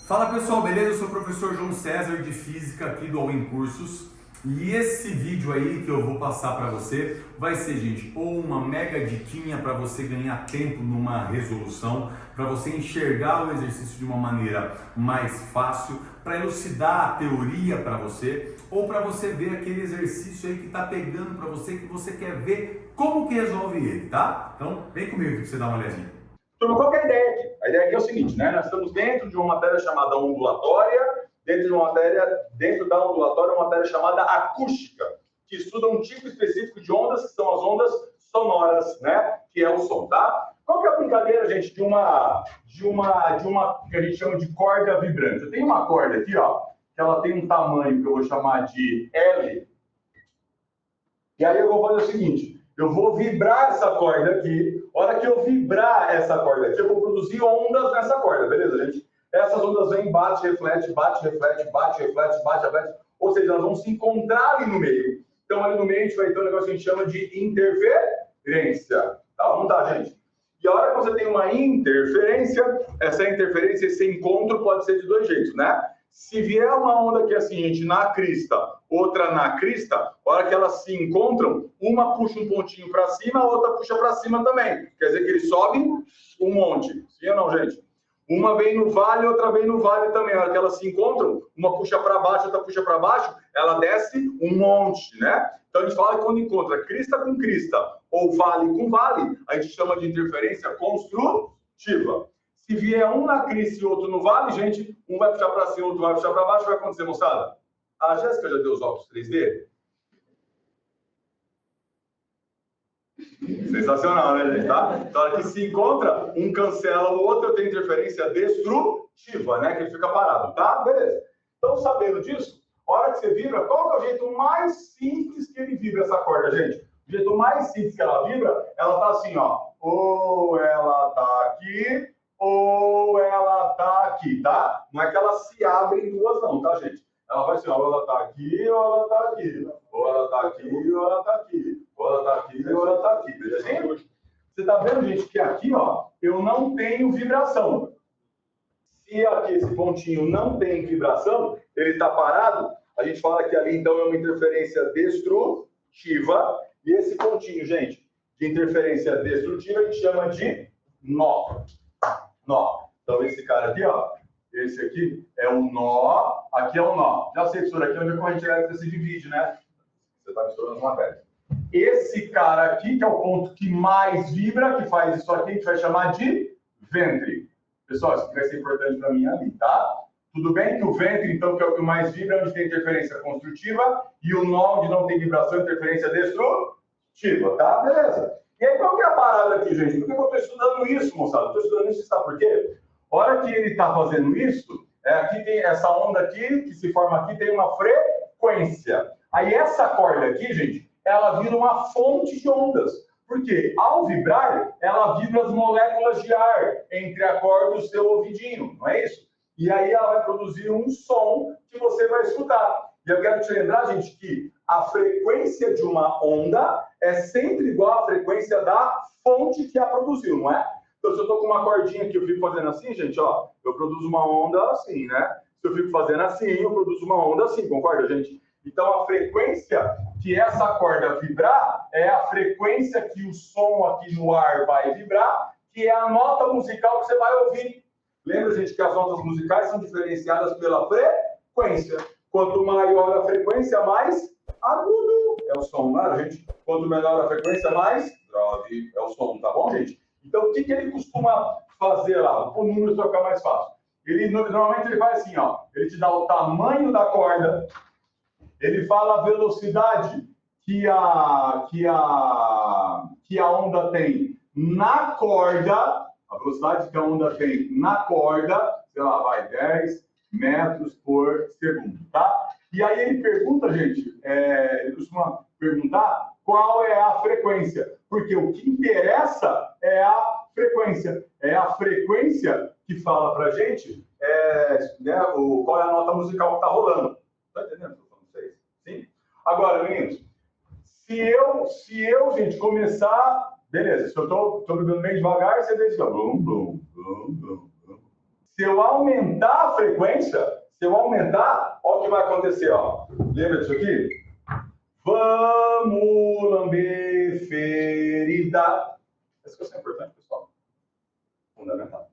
Fala pessoal, beleza? Eu sou o professor João César de Física aqui do All In Cursos. E esse vídeo aí que eu vou passar para você vai ser, gente, ou uma mega diquinha para você ganhar tempo numa resolução, para você enxergar o exercício de uma maneira mais fácil, para elucidar a teoria para você, ou para você ver aquele exercício aí que está pegando para você, que você quer ver como que resolve ele, tá? Então, vem comigo para você dar uma olhadinha. Turma, qual que é a ideia aqui? A ideia aqui é o seguinte, né? Nós estamos dentro de uma matéria chamada ondulatória, dentro da ondulatória, uma matéria chamada acústica, que estuda um tipo específico de ondas, que são as ondas sonoras, né? Que é o som, tá? Qual que é a brincadeira, gente, de uma que a gente chama de corda vibrante? Eu tenho uma corda aqui, ó, que ela tem um tamanho que eu vou chamar de L. E aí eu vou fazer o seguinte, eu vou vibrar essa corda aqui. A hora que eu vibrar essa corda aqui, eu vou produzir ondas nessa corda, beleza, gente? Essas ondas vêm, bate, reflete, bate, reflete, bate, reflete, bate, reflete. Ou seja, elas vão se encontrar ali no meio. Então, ali no meio, a gente vai ter um negócio que a gente chama de interferência. Tá? Vamos lá, gente. E a hora que você tem uma interferência, essa interferência, esse encontro pode ser de dois jeitos, né? Se vier uma onda que é assim, gente, na crista, outra na crista, a hora que elas se encontram, uma puxa um pontinho para cima, a outra puxa para cima também. Quer dizer que eles sobem um monte. Sim ou não, gente? Uma vem no vale, outra vem no vale também. A hora que elas se encontram, uma puxa para baixo, outra puxa para baixo, ela desce um monte, né? Então a gente fala que quando encontra crista com crista ou vale com vale, a gente chama de interferência construtiva. Se vier um na crista e outro no vale, gente, um vai puxar para cima, outro vai puxar para baixo, vai acontecer, moçada? A Jéssica já deu os óculos 3D? Sensacional, né, gente? Tá? Então, a hora que se encontra, um cancela o outro, eu tenho interferência destrutiva, né? Que ele fica parado, tá? Beleza. Então, sabendo disso, a hora que você vibra, qual que é o jeito mais simples que ele vibra essa corda, gente? O jeito mais simples que ela vibra, ela tá assim, ó. Ou ela tá aqui, ou ela tá aqui, tá? Não é que ela se abre em duas, não, tá, gente? Ela vai assim, ó, ou ela tá aqui, ou ela tá aqui. Ou ela tá aqui, ou ela tá aqui. Ou ela tá aqui, ou ela tá aqui. Beleza? Você tá vendo, gente, que aqui, ó, eu não tenho vibração. Se aqui esse pontinho não tem vibração, ele tá parado, a gente fala que ali, então, é uma interferência destrutiva. E esse pontinho, gente, de interferência destrutiva, a gente chama de nó. Nó. Então, esse cara aqui, ó, esse aqui é um nó, aqui é um nó. Já sei, professor, aqui é onde a corrente elétrica se divide, né? Você está misturando uma matéria. Esse cara aqui, que é o ponto que mais vibra, que faz isso aqui, a gente vai chamar de ventre. Pessoal, isso aqui vai ser importante para mim ali, tá? Tudo bem que o ventre, então, que é o que mais vibra, onde tem interferência construtiva, e o nó, onde não tem vibração, interferência destrutiva, tá? Beleza. E aí, qual que é a parada aqui, gente? Por que eu estou estudando isso, moçada? Estou estudando isso, sabe por quê? A hora que ele está fazendo isso, aqui tem essa onda aqui, que se forma aqui, tem uma frequência. Aí essa corda aqui, gente, ela vira uma fonte de ondas. Porque ao vibrar, ela vibra as moléculas de ar entre a corda e o seu ouvidinho, não é isso? E aí ela vai produzir um som que você vai escutar. E eu quero te lembrar, gente, que a frequência de uma onda é sempre igual à frequência da fonte que a produziu, não é? Então, se eu estou com uma cordinha aqui, eu fico fazendo assim, gente, ó, eu produzo uma onda assim, né? Se eu fico fazendo assim, eu produzo uma onda assim, concorda, gente? Então, a frequência que essa corda vibrar é a frequência que o som aqui no ar vai vibrar, que é a nota musical que você vai ouvir. Lembra, gente, que as notas musicais são diferenciadas pela frequência. Quanto maior a frequência, mais agudo é o som, não é, gente? Quanto menor a frequência, mais grave é o som, tá bom, gente? Então, o que ele costuma fazer lá? Vou pôr números para ficar mais fácil. Normalmente ele faz assim, ó. Ele te dá o tamanho da corda, ele fala a velocidade que a onda tem na corda, a velocidade que a onda tem na corda, sei lá, vai 10 metros por segundo, tá? E aí ele pergunta, gente, ele costuma perguntar qual é a frequência, porque o que interessa é a frequência. É a frequência que fala pra gente qual é a nota musical que tá rolando. Tá entendendo? Sim? Agora, meninos, se eu, gente, começar... Beleza, se eu tô bebendo bem devagar, você vê isso, ó. Blum, blum, blum, blum, blum. Se eu aumentar a frequência, se eu aumentar, olha o que vai acontecer, ó. Lembra disso aqui? Vamos lamber ferida. Essa questão é importante, pessoal. Fundamental.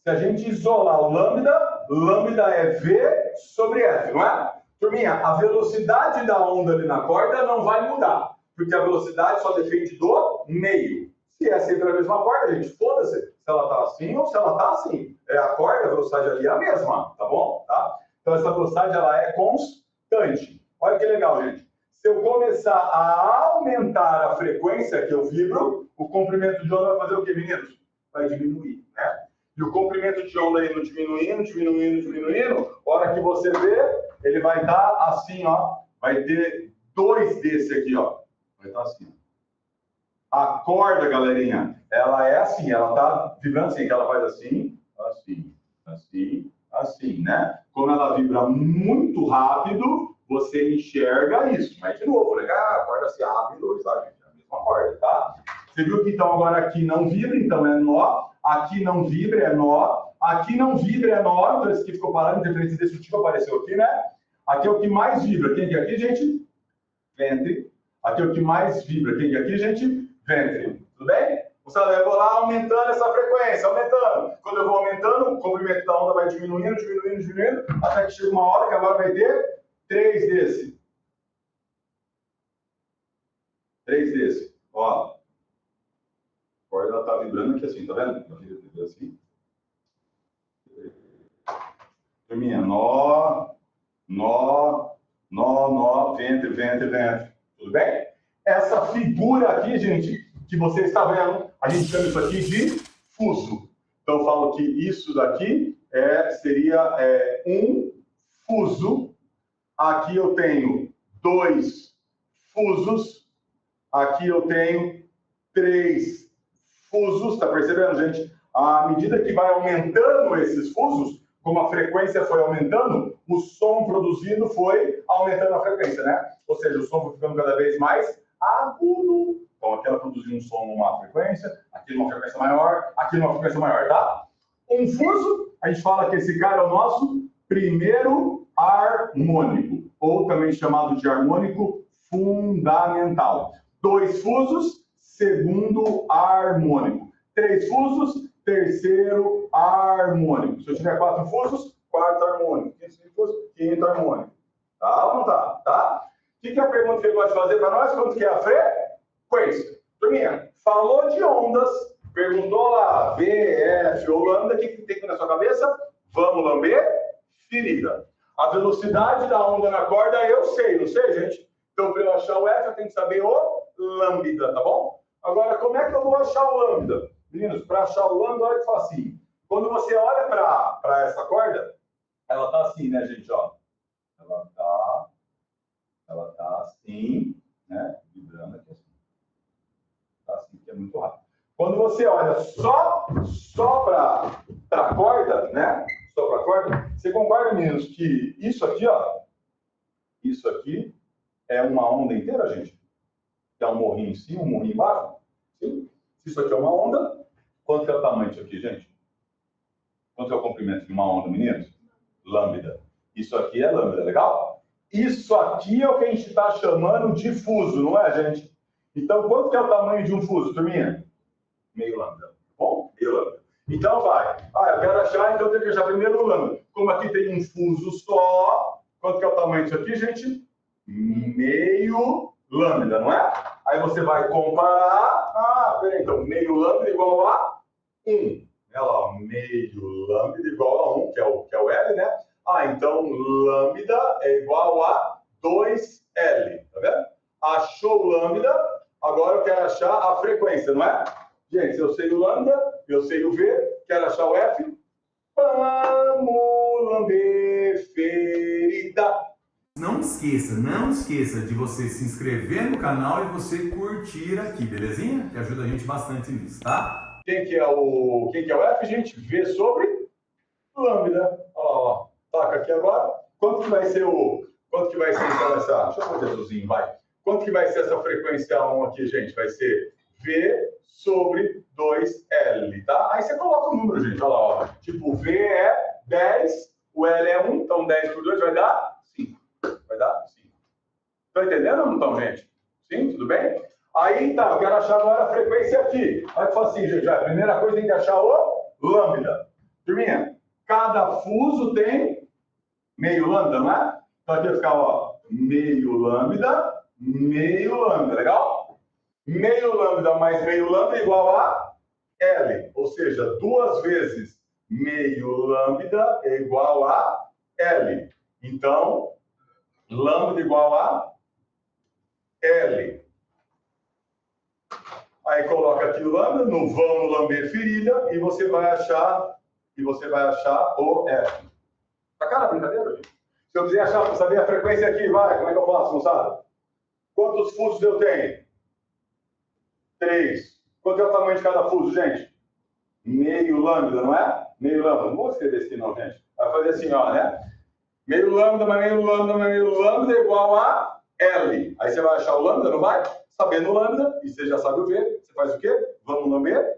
Se a gente isolar o lambda, lambda é V sobre F, não é? Turminha, a velocidade da onda ali na corda não vai mudar, porque a velocidade só depende do meio. Se é sempre a mesma corda, gente, foda-se se ela tá assim ou se ela tá assim. É a corda, a velocidade ali é a mesma, tá bom? Tá? Então essa velocidade ela é constante. Olha que legal, gente. Se eu começar a aumentar a frequência que eu vibro, o comprimento de onda vai fazer o quê, meninos? Vai diminuir, né? E o comprimento de onda indo diminuindo, diminuindo, diminuindo, a hora que você vê, ele vai estar assim, ó. Vai ter 2 desse aqui, ó. Vai estar assim. A corda, galerinha, ela é assim, ela tá vibrando assim, que ela faz assim, assim, assim, assim, né? Como ela vibra muito rápido, você enxerga isso. Mas, de novo, né? A corda se abre em 2, tá, gente? É a mesma corda, tá? Você viu que, então, agora aqui não vibra, então é nó. Aqui não vibra, é nó. Aqui não vibra, é nó. Então, esse aqui ficou parado, interferência destrutiva apareceu aqui, né? Aqui é o que mais vibra. Quem que é aqui, gente? Ventre. Aqui é o que mais vibra. Quem que é aqui, gente? Ventre. Tudo bem? Eu vou lá aumentando essa frequência, aumentando. Quando eu vou aumentando, o comprimento da onda vai diminuindo, diminuindo, diminuindo, até que chega uma hora que agora vai ter 3 desse. 3 desse. Ó. A corda ela tá vibrando aqui assim, tá vendo? Ela vibra assim. Turminha, nó, nó, nó, nó, ventre, ventre, ventre. Tudo bem? Essa figura aqui, gente, que você está vendo, a gente chama isso aqui de fuso. Então, eu falo que isso daqui seria um fuso. Aqui eu tenho 2 fusos. Aqui eu tenho 3 fusos. Está percebendo, gente? À medida que vai aumentando esses fusos, como a frequência foi aumentando, o som produzido foi aumentando a frequência, né? Ou seja, o som foi ficando cada vez mais agudo. Então, aqui ela produziu um som numa frequência, aqui numa frequência maior, aqui numa frequência maior, tá? Um fuso, a gente fala que esse cara é o nosso primeiro harmônico, ou também chamado de harmônico fundamental. 2 fusos, segundo harmônico. 3 fusos, terceiro harmônico. Se eu tiver 4 fusos, quarto harmônico. 5 fusos, quinto harmônico. Tá ou não tá? Tá? O que é a pergunta que ele gosta de fazer para nós? Quanto que é a frequência? Turminha, falou de ondas, perguntou lá, V, F ou lambda, o que tem na sua cabeça? Vamos lamber ferida. A velocidade da onda na corda eu sei, não sei, gente? Então, para eu achar o F, eu tenho que saber o lambda, tá bom? Agora, como é que eu vou achar o lambda? Meninos, para achar o lambda, olha que facinho. Quando você olha para essa corda, ela tá assim, né, gente? Ó. Ela tá assim, né? Vibrando aqui assim. Tá assim, que é muito rápido. Quando você olha só para a corda, né? Só para a corda, você concorda, meninos, que isso aqui, ó, isso aqui é uma onda inteira, gente? Que é um morrinho em cima, um morrinho embaixo? Sim. Se isso aqui é uma onda, quanto que é o tamanho disso aqui, gente? Quanto é o comprimento de uma onda, meninos? Lambda. Isso aqui é lambda, legal? Isso aqui é o que a gente está chamando de fuso, não é, gente? Então, quanto que é o tamanho de um fuso, turminha? Meio lambda. Bom, meio lambda. Então, vai. Eu quero achar, então eu tenho que achar primeiro o lambda. Como aqui tem um fuso só, quanto que é o tamanho disso aqui, gente? Meio lambda, não é? Aí você vai comparar. Peraí, então, meio lambda igual a 1. Olha lá, meio lambda igual a 1, que é o L, né? Então lambda é igual a 2L, tá vendo? Achou o lambda, agora eu quero achar a frequência, não é? Gente, se eu sei o lambda, eu sei o V, quero achar o F. Vamos lamber ferida. Não esqueça de você se inscrever no canal e você curtir aqui, belezinha? Que ajuda a gente bastante nisso, tá? Quem que é o F, gente? V sobre lambda. Ó. Taca aqui agora. Quanto que vai ser então essa... Deixa eu pôr de azulzinho, vai. Quanto que vai ser essa frequência 1 aqui, gente? Vai ser V sobre 2L, tá? Aí você coloca o número, gente. Olha lá, ó. Tipo, V é estão, gente? Sim, tudo bem? Aí, tá, eu quero achar agora a frequência aqui. Olha que facinho, gente. A primeira coisa tem que achar o lambda. Turminha, cada fuso tem meio lambda, não é? Então aqui vai ficar, ó, meio lambda, legal? Meio lambda mais meio lambda é igual a L. Ou seja, 2 vezes meio lambda é igual a L. Então, lambda igual a L. Aí coloca aqui o lambda no vamos lamber ferida e você vai achar o F. Tá cara a brincadeira, gente? Se eu quiser saber a frequência aqui, vai, como é que eu faço, moçada? Quantos fusos eu tenho? 3. Quanto é o tamanho de cada fuso, gente? Meio lambda, não é? Meio lambda. Não vou escrever isso aqui não, gente. Vai fazer assim, ó, né? Meio lambda mais meio lambda mais meio lambda é igual a L. Aí você vai achar o lambda, não vai? Sabendo o lambda, e você já sabe o V, você faz o quê? Vamos lamber?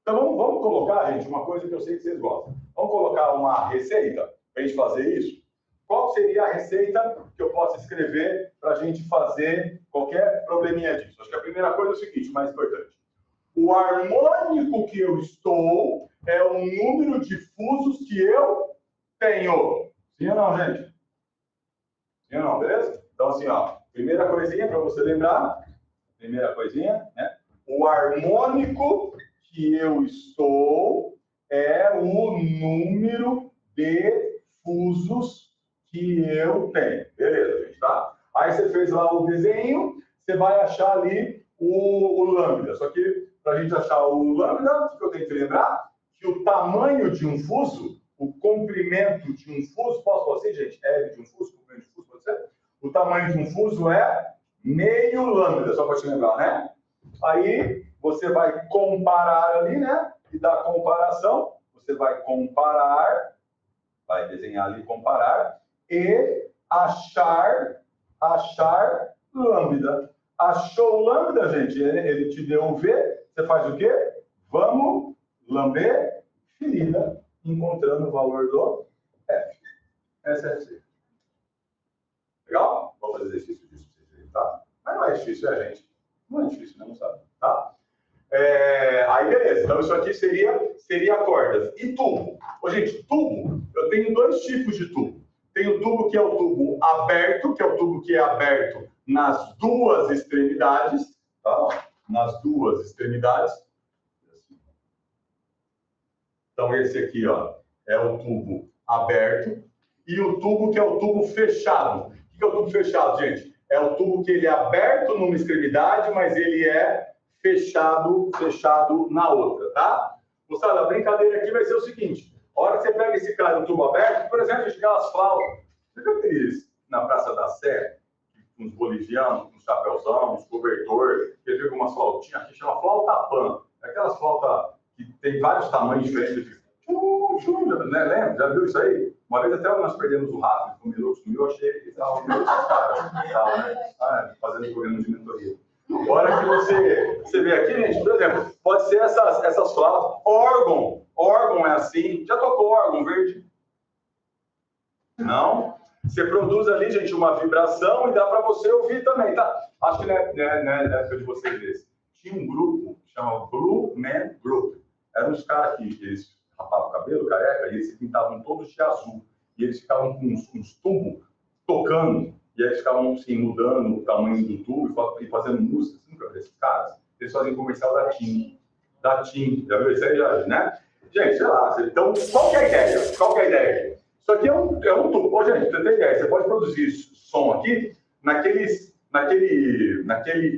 Então vamos colocar, gente, uma coisa que eu sei que vocês gostam. Vamos colocar uma receita para a gente fazer isso. Qual seria a receita que eu posso escrever para a gente fazer qualquer probleminha disso? Acho que a primeira coisa é o seguinte, o mais importante. O harmônico que eu estou é o número de fusos que eu tenho. Sim ou não, gente? Sim ou não, beleza? Então, assim, ó, primeira coisinha para você lembrar. Primeira coisinha, né? O harmônico que eu estou é o número de fusos que eu tenho. Beleza, gente, tá? Aí você fez lá o desenho, você vai achar ali o lambda. Só que, para a gente achar o lambda, o que eu tenho que lembrar? Que o tamanho de um fuso, o comprimento de um fuso, posso falar assim, gente? L de um fuso, comprimento de um fuso, pode ser? O tamanho de um fuso é meio lambda, só para te lembrar, né? Aí você vai comparar ali, né? E da comparação, você vai comparar, vai desenhar ali, comparar, e achar lambda. Achou o lambda, gente? Ele te deu um V, você faz o quê? Vamos lamber ferida, encontrando o valor do F. SFC. Legal? Vou fazer exercício disso para vocês verem, tá? Mas não é difícil, gente? Não é difícil, né? Não sabe, tá? Aí, beleza. Então, isso aqui seria cordas. E tubo? Ô, gente, tubo, eu tenho 2 tipos de tubo. Tem o tubo que é o tubo aberto, que é o tubo que é aberto nas 2 extremidades, tá? Nas 2 extremidades. Então, esse aqui, ó, é o tubo aberto. E o tubo que é o tubo fechado. O que é o tubo fechado, gente? É o tubo que ele é aberto numa extremidade, mas ele é fechado na outra, tá? Moçada, a brincadeira aqui vai ser o seguinte. A hora que você pega esse cara no tubo aberto, por exemplo, aquelas flautas. Você viu aqueles na Praça da Sé? Uns bolivianos, uns chapéuzão, uns cobertor. Você viu umas flautinhas aqui, chama flauta pan. Aquelas flautas que tem vários tamanhos diferentes. Né? Lembra? Já viu isso aí? Uma vez até nós perdemos o rato, com eu achei que estava meio né? Fazendo programa de mentoria. Agora que você vê aqui, gente, por exemplo, pode ser essas flautas. Órgão é assim. Já tocou órgão verde? Não? Você produz ali, gente, uma vibração e dá para você ouvir também, tá? Acho que não é na época de vocês esse. Tinha um grupo, chama Blue Man Group. Eram uns caras que eles rapavam o cabelo, careca, e eles se pintavam todos de azul. E eles ficavam com uns tubos tocando. E aí eles ficavam assim, mudando o tamanho do tubo e fazendo música. Você nunca viu esses caras? Eles faziam comercial da TIM. Já viu isso aí, já, né? Gente, sei lá. Então, qual que é a ideia? Qual que é a ideia aqui? Isso aqui é um tubo. Ô, gente, você tem ideia? Você pode produzir som aqui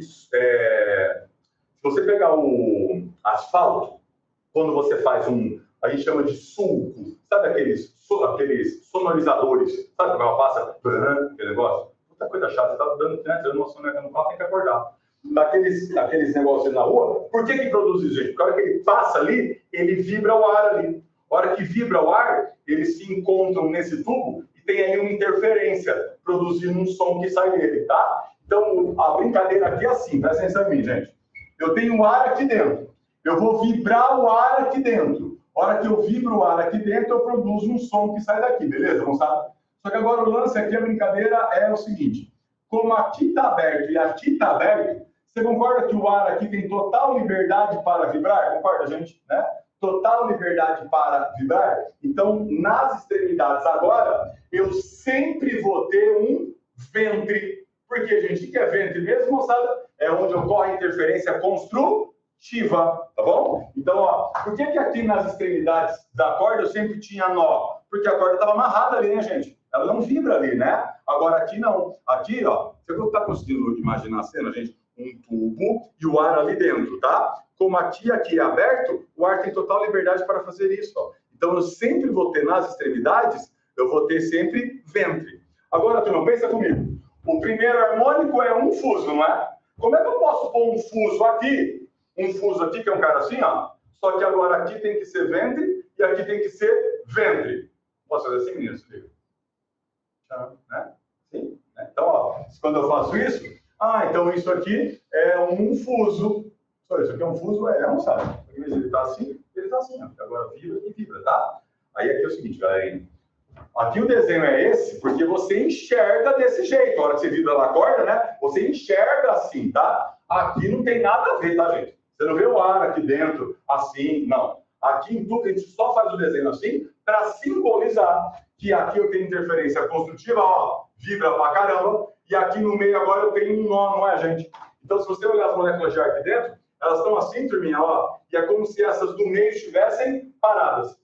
se você pegar o asfalto, quando você faz a gente chama de sulco, sabe aqueles sonorizadores, sabe como ela passa, aquele negócio? Muita coisa chata, você tá dando uma soneca no carro, tem que acordar. Aqueles negócios na rua, por que produz isso, gente? Porque a hora que ele passa ali, ele vibra o ar ali. A hora que vibra o ar, eles se encontram nesse tubo e tem aí uma interferência, produzindo um som que sai dele, tá? Então, a brincadeira aqui é assim, presta atenção em mim, gente. Eu tenho um ar aqui dentro. Eu vou vibrar o ar aqui dentro. A hora que eu vibro o ar aqui dentro, eu produzo um som que sai daqui, beleza, moçada? Só que agora o lance aqui, a brincadeira é o seguinte. como aqui está aberto e aqui está aberto, você concorda que o ar aqui tem total liberdade para vibrar? Concorda, gente? Né? Total liberdade para vibrar. Então, nas extremidades agora, eu sempre vou ter um ventre. Porque, gente, o que é ventre mesmo, moçada? É onde ocorre a interferência construtiva, tá bom? Então, ó, por que aqui nas extremidades da corda eu sempre tinha nó? Porque a corda estava amarrada ali, né, gente? Ela não vibra ali, né? Agora aqui não. Aqui, ó, você está conseguindo imaginar a cena, gente? Um tubo e o ar ali dentro, tá? Como aqui é aberto, o ar tem total liberdade para fazer isso, ó. Então, eu sempre vou ter nas extremidades, eu vou ter sempre ventre. Agora, turma, pensa comigo. O primeiro harmônico é um fuso, não é? Como é que eu posso pôr um fuso aqui? Um fuso aqui, que é um cara assim, ó. Só que agora aqui tem que ser ventre e aqui tem que ser ventre. Posso fazer assim, meninos? Né? Sim? Então, ó, quando eu faço isso, então isso aqui é um fuso. Só isso aqui é um fuso, não sabe. Ele está assim, ele está assim. Ó. Agora vibra e vibra, tá? Aí aqui é o seguinte, galera. Aqui o desenho é esse, porque você enxerga desse jeito. A hora que você vibra na corda, né? Você enxerga assim, tá? Aqui não tem nada a ver, tá, gente? Você não vê o ar aqui dentro, assim, não. Aqui em tudo, a gente só faz o desenho assim, para simbolizar que aqui eu tenho interferência construtiva, ó, vibra pra caramba, e aqui no meio agora eu tenho um nó, não é, gente? Então, se você olhar as moléculas de ar aqui dentro, elas estão assim, turminha, ó, e é como se essas do meio estivessem paradas.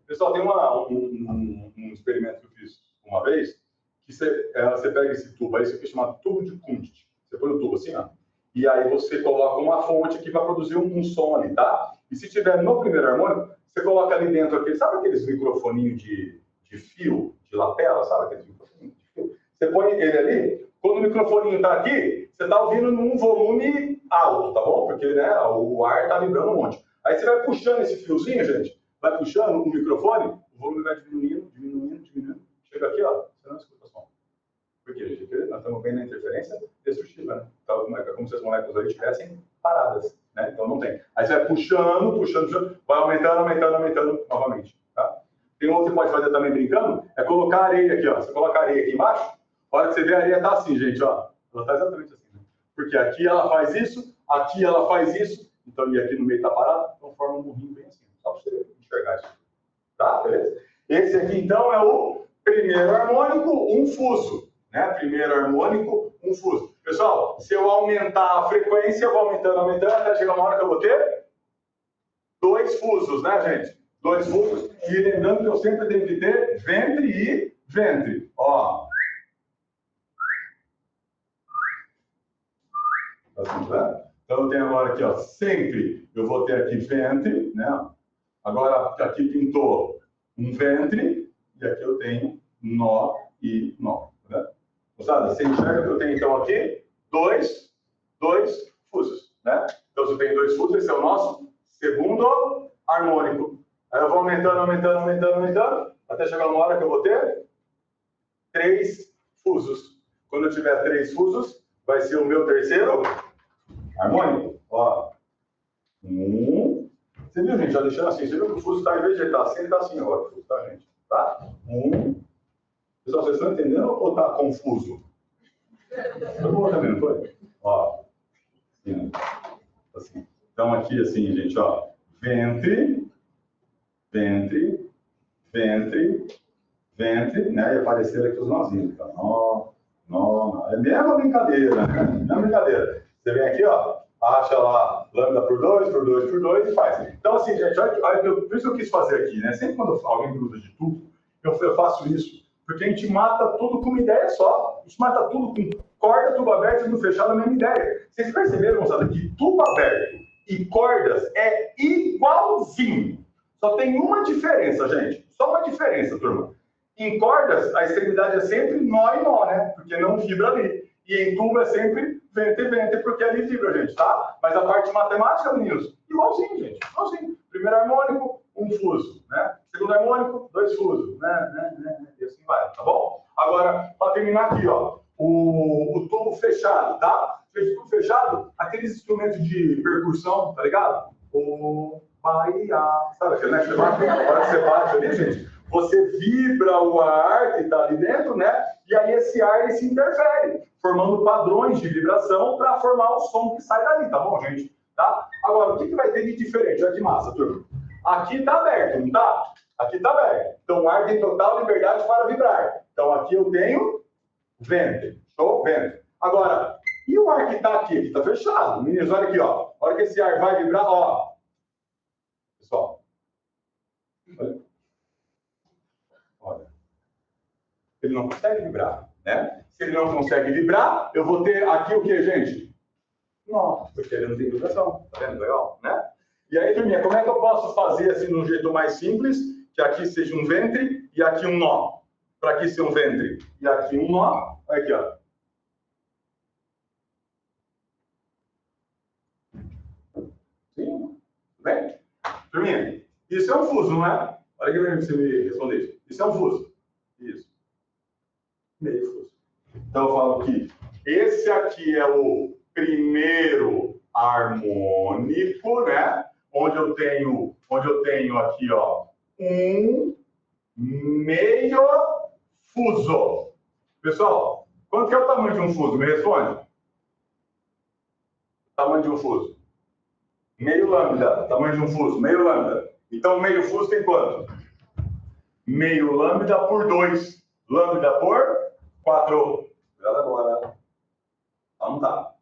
Pessoal, tem um experimento que eu fiz uma vez, que você pega esse tubo aí, isso aqui é chamado tubo de Kundt. Você põe o tubo assim, ó, e aí você coloca uma fonte que vai produzir um som ali, tá? E se tiver no primeiro harmônico, você coloca ali dentro aquele, sabe aqueles microfoninhos de fio, de lapela, sabe aqueles microfoninhos de fio? Você põe ele ali, quando o microfoninho tá aqui, você tá ouvindo num volume alto, tá bom? Porque, né, o ar tá vibrando um monte. Aí você vai puxando esse fiozinho, gente, vai puxando o microfone, o volume vai diminuindo. Chega aqui, ó, você não escuta o som. Por quê, gente? Porque nós estamos bem na interferência destrutiva, né? Então, é como se as moléculas aí estivessem paradas, né? Então não tem. Aí você vai puxando, vai aumentando novamente, tá? Tem outro que você pode fazer também brincando, é colocar areia aqui, ó. Você coloca a areia aqui embaixo, a hora que você vê a areia tá assim, gente, ó. Ela tá exatamente assim, né? Porque aqui ela faz isso, aqui ela faz isso, então, e aqui no meio tá parado, então forma um morrinho bem assim. Só para você enxergar isso. Tá? Beleza? Esse aqui, então, é o primeiro harmônico, um fuso. Né? Primeiro harmônico, um fuso. Pessoal, se eu aumentar a frequência, eu vou aumentando, até chegar uma hora que eu vou ter 2 fusos, né, gente? 2 fusos. E lembrando que eu sempre tenho que ter ventre e ventre. Ó. Assim, tá? Então, eu tenho agora aqui, ó, sempre eu vou ter aqui ventre, né? Agora, aqui pintou um ventre, e aqui eu tenho nó e nó. Né? Moçada, você enxerga que eu tenho, então, aqui dois fusos. Né? Então, se eu tenho 2 fusos, esse é o nosso segundo harmônico. Aí eu vou aumentando, até chegar uma hora que eu vou ter 3 fusos. Quando eu tiver 3 fusos, vai ser o meu terceiro harmônico. Ó. Você viu, gente? Já deixando assim. Você viu que o fuso está, em vez de estar assim, ele está assim agora. O fuso, tá, gente? Tá? Pessoal, vocês estão entendendo ou está confuso? Foi bom também, não foi? Ó. Assim, assim. Então, aqui, assim, gente, ó. Ventre, né? E apareceram aqui os nozinhos. Tá? Nó. É a mesma brincadeira, né? Mesma brincadeira. Você vem aqui, ó. Acha lá lambda por 2 e faz. Então, assim, gente, olha, por isso que eu quis fazer aqui, né? Sempre quando alguém gruda de tubo, eu faço isso. Porque a gente mata tudo com uma ideia só. A gente mata tudo com corda, tubo aberto e tubo fechado, a mesma ideia. Vocês perceberam, moçada, que tubo aberto e cordas é igualzinho. Só tem uma diferença, gente. Só uma diferença, turma. Em cordas, a extremidade é sempre nó e nó, né? Porque não vibra ali. E em tubo é sempre ventre, porque ali vibra, gente, tá? Mas a parte matemática, meninos, igualzinho, gente. Igualzinho. Primeiro harmônico, um fuso, né? Segundo harmônico, 2 fusos, né? E assim vai, tá bom? Agora, para terminar aqui, ó, o tubo fechado, tá? O tubo fechado, aqueles instrumentos de percussão, tá ligado? O Bahia, sabe aquele, né? A hora que você bate ali, gente, você vibra o ar que está ali dentro, né? E aí esse ar ele se interfere, formando padrões de vibração para formar o som que sai dali, tá bom, gente? Tá? Agora, o que vai ter de diferente? Olha que massa, turma. Aqui está aberto, não está? Aqui está aberto. Então o ar tem total liberdade para vibrar. Então aqui eu tenho ventre. Show? Ventre. Agora, e o ar que está aqui? Aqui está fechado. Meninos, olha aqui, ó. A hora que esse ar vai vibrar, ó. Pessoal. Olha. Olha. Ele não consegue vibrar, né? Se ele não consegue vibrar, eu vou ter aqui o que, gente? Nó, porque ele não tem vibração. Tá vendo? Legal, né? E aí, turminha, como é que eu posso fazer assim de um jeito mais simples? Que aqui seja um ventre e aqui um nó. Para aqui ser um ventre e aqui um nó. Olha aqui, ó. Sim? Bem? Turminha, isso é um fuso, não é? Olha aqui para você me responder isso. Isso é um fuso. Isso. Meio fuso. Então eu falo que esse aqui é o primeiro harmônico, né? Onde eu tenho aqui, ó, um meio fuso. Pessoal, quanto que é o tamanho de um fuso? Me responde. Tamanho de um fuso. Meio lambda. Tamanho de um fuso. Meio lambda. Então, meio fuso tem quanto? Meio lambda por 2. Lambda por 4. Cuidado agora. Não tá.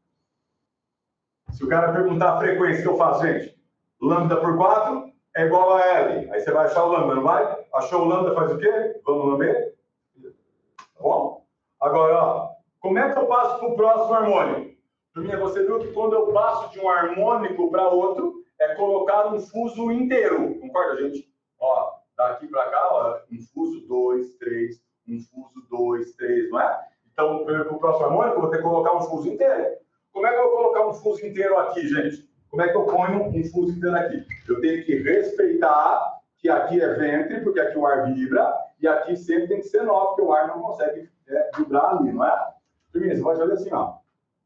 Se o cara perguntar a frequência que eu faço, gente, lambda por 4 é igual a L. Aí você vai achar o lambda, não vai? Achou o lambda, faz o quê? Vamos lamber? Tá bom? Agora, ó, como é que eu passo para o próximo harmônico? Turminha, você viu que quando eu passo de um harmônico para outro, é colocar um fuso inteiro. Concorda, gente? Ó, daqui para cá, ó, um fuso, 2, 3, um fuso, 2, 3, não é? Então, para o próximo harmônico, eu vou ter que colocar um fuso inteiro. Como é que eu vou colocar um fuso inteiro aqui, gente? Como é que eu ponho um fuso inteiro aqui? Eu tenho que respeitar que aqui é ventre, porque aqui o ar vibra, e aqui sempre tem que ser nó, porque o ar não consegue vibrar ali, não é? Turminha, você pode fazer assim, ó.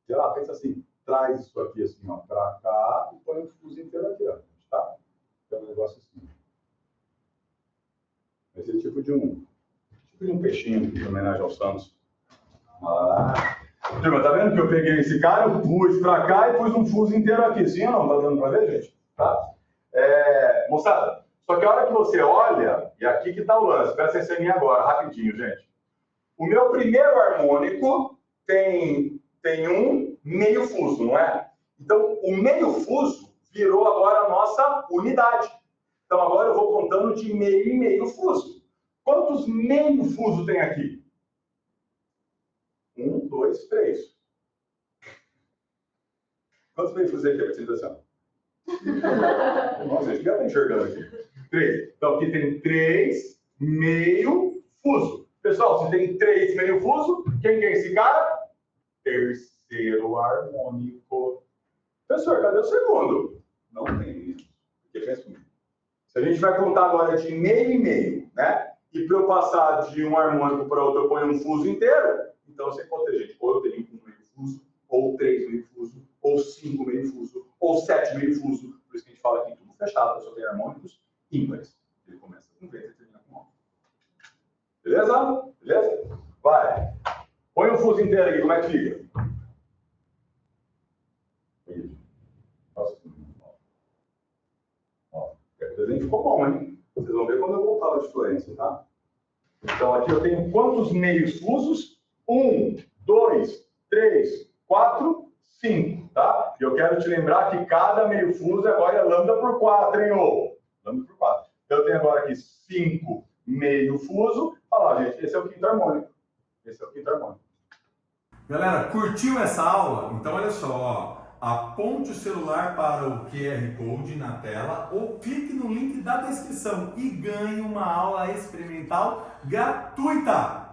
Sei lá, pensa assim, traz isso aqui assim, ó, pra cá, e põe um fuso inteiro aqui, ó. Tá? Então, um negócio assim. Vai ser tipo de um peixinho, em homenagem ao Santos. Turma, tá vendo que eu peguei esse cara, eu pus pra cá e pus um fuso inteiro aqui, sim ou não? Tá dando pra ver, gente? Tá? Moçada, só que a hora que você olha, e aqui que tá o lance, presta atenção em mim agora, rapidinho, gente. O meu primeiro harmônico tem um meio fuso, não é? Então, o meio fuso virou agora a nossa unidade. Então, agora eu vou contando de meio em meio fuso. Quantos meio fuso tem aqui? 1, 2, 3. Quantos meio fusos aqui? Apresentação. Nossa, a gente já está enxergando aqui. 3. Então, aqui tem 3 meio fuso. Pessoal, se tem 3 meio fuso, quem é esse cara? Terceiro harmônico. Professor, cadê o segundo? Não tem. Se a gente vai contar agora de meio em meio, né? E para eu passar de um harmônico para outro, eu ponho um fuso inteiro. Então, você pode ter, gente, ou eu tenho um meio fuso, ou 3 meio fuso, ou 5 meio fuso, ou 7 meio fuso. Por isso que a gente fala aqui tudo fechado, só tem harmônicos ímpares. Ele começa com V e termina com O. Beleza? Beleza? Vai. Põe um fuso inteiro aqui, como é que fica? Nossa. Ó, o desenho ficou bom, hein? Vocês vão ver quando eu voltar da fluência, tá? Então, aqui eu tenho quantos meios fusos? 1, 2, 3, 4, 5, tá? E eu quero te lembrar que cada meio fuso agora é lambda por 4, hein, ô? Lambda por 4. Então, eu tenho agora aqui 5 meio fuso. Olha lá, gente, esse é o quinto harmônico. Esse é o quinto harmônico. Galera, curtiu essa aula? Então, olha só, ó. Aponte o celular para o QR Code na tela ou clique no link da descrição e ganhe uma aula experimental gratuita.